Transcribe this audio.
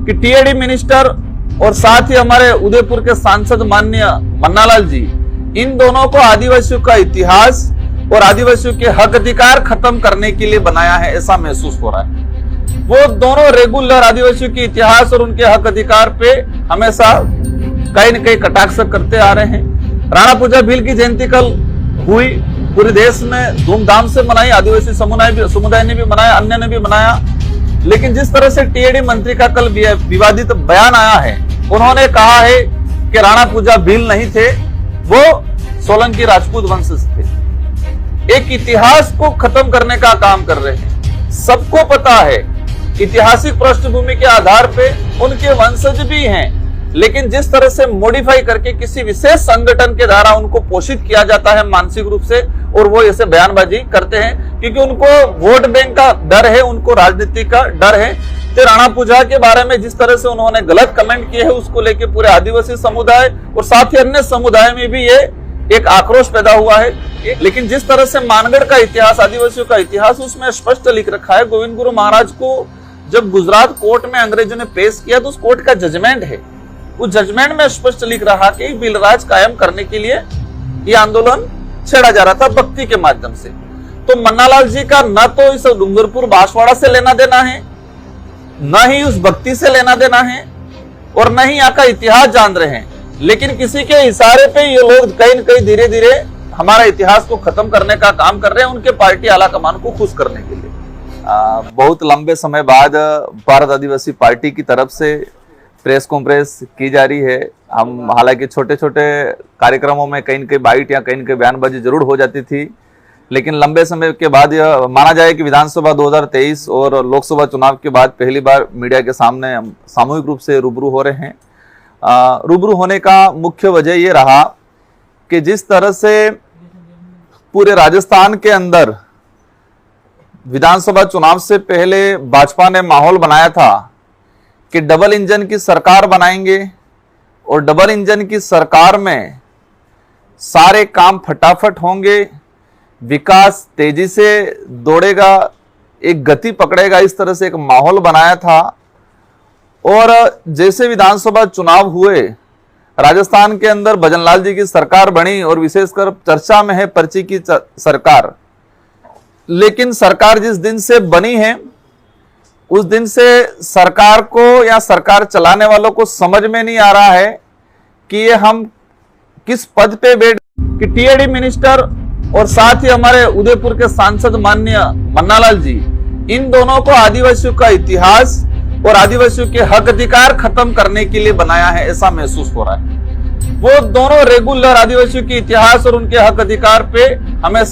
कि TAD minister और साथ ही हमारे उदयपुर के सांसद माननीय मन्नालाल जी, इन दोनों को आदिवासियों का इतिहास और आदिवासियों के हक अधिकार खत्म करने के लिए बनाया है, ऐसा महसूस हो रहा है। वो दोनों रेगुलर आदिवासियों के इतिहास और उनके हक अधिकार पे हमेशा कहीं न कहीं कटाक्ष करते आ रहे हैं। राणा पूजा भील की जयंती कल हुई, पूरे देश में धूमधाम से मनाई, आदिवासी समुदाय ने भी मनाया, अन्य ने भी मनाया। लेकिन जिस तरह से टीएडी मंत्री का कल विवादित बयान आया है, उन्होंने कहा है कि राणा पूजा भील नहीं थे, वो सोलंकी राजपूत वंश थे। एक इतिहास को खत्म करने का काम कर रहे हैं। सबको पता है ऐतिहासिक पृष्ठभूमि के आधार पे उनके वंशज भी हैं, लेकिन जिस तरह से मॉडिफाई करके किसी विशेष संगठन के द्वारा उनको पोषित किया जाता है मानसिक रूप से, और वो ऐसे बयानबाजी करते हैं क्योंकि उनको वोट बैंक का डर है, उनको राजनीति का डर है। तो राणा पूजा के बारे में जिस तरह से उन्होंने गलत कमेंट किए हैं, उसको लेके पूरे आदिवासी समुदाय और साथ ही अन्य समुदाय में भी ये एक आक्रोश पैदा हुआ है। लेकिन जिस तरह से मानगढ़ का इतिहास, आदिवासियों का इतिहास, उसमें स्पष्ट लिख रखा है। गोविंद गुरु महाराज को जब गुजरात कोर्ट में अंग्रेजों ने पेश किया तो उस कोर्ट का जजमेंट है, उस जजमेंट में स्पष्ट लिख रहा कि बिलराज कायम करने के लिए ये आंदोलन छेड़ा जा रहा था भक्ति के माध्यम से। तो मन्नालाल जी का न तो इस डूंगरपुर बांसवाड़ा से लेना देना है, न ही उस भक्ति से लेना देना है, और न ही यहाँ का इतिहास जान रहे हैं। लेकिन किसी के इशारे पे ये लोग कहीं न कहीं धीरे धीरे हमारा इतिहास को खत्म करने का काम कर रहे हैं, उनके पार्टी आला कमान को खुश करने के लिए। बहुत लंबे समय बाद भारत आदिवासी पार्टी की तरफ से प्रेस कॉन्फ्रेंस की जा रही है। हम हालांकि छोटे छोटे कार्यक्रमों में कहीं न कहीं बाइट या कहीं न कहीं बयानबाजी जरूर हो जाती थी, लेकिन लंबे समय के बाद यह माना जाए कि विधानसभा 2023 और लोकसभा चुनाव के बाद पहली बार मीडिया के सामने हम सामूहिक रूप से रूबरू हो रहे हैं। रूबरू होने का मुख्य वजह ये रहा कि जिस तरह से पूरे राजस्थान के अंदर विधानसभा चुनाव से पहले भाजपा ने माहौल बनाया था कि डबल इंजन की सरकार बनाएंगे, और डबल इंजन की सरकार में सारे काम फटाफट होंगे, विकास तेजी से दौड़ेगा, एक गति पकड़ेगा, इस तरह से एक माहौल बनाया था। और जैसे विधानसभा चुनाव हुए, राजस्थान के अंदर भजनलाल जी की सरकार बनी और विशेषकर चर्चा में है पर्ची की सरकार। लेकिन सरकार जिस दिन से बनी है, उस दिन से सरकार को या सरकार चलाने वालों को समझ में नहीं आ रहा है कि ये हम किस पद पे बैठ, कि टीएडी मिनिस्टर और साथ ही हमारे उदयपुर के सांसद माननीय मन्नालाल जी, इन दोनों को आदिवासियों का इतिहास और आदिवासियों के हक अधिकार खत्म करने के लिए बनाया है, ऐसा महसूस हो रहा है। वो दोनों रेगुलर आदिवासियों के इतिहास और उनके हक अधिकार पे हमें